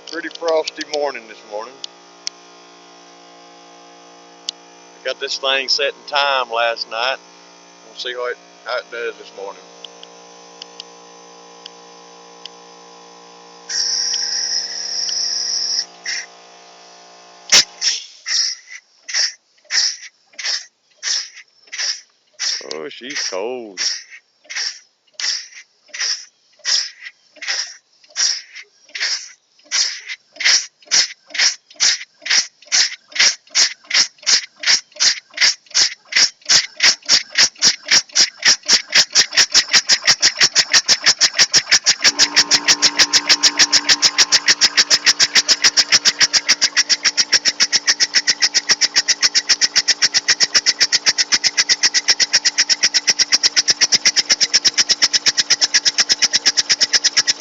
Pretty frosty morning this morning. I got this thing set in time last night. We'll see how it does this morning. Oh, she's cold.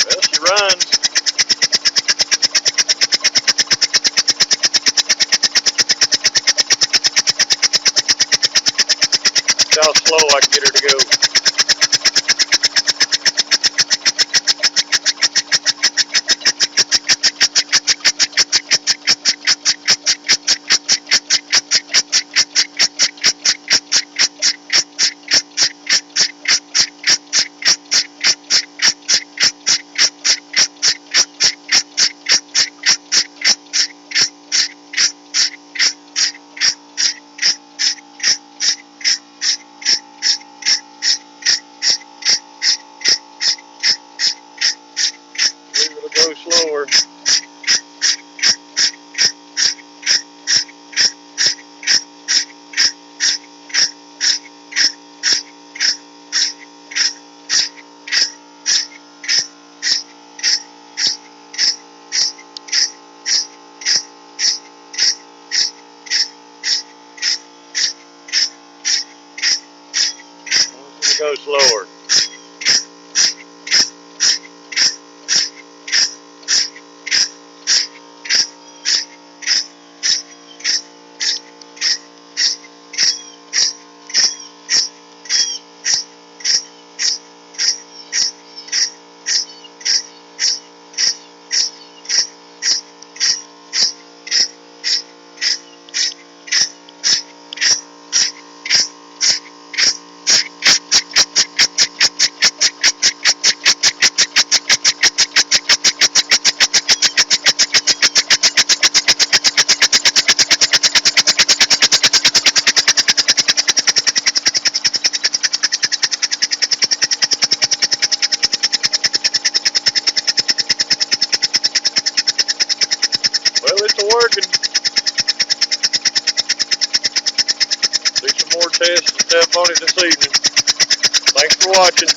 Well, she runs. See how slow I can get her to go. Maybe it'll go slower. Go slower. Well, it's working. Do some more tests and stuff on it this evening. Thanks for watching.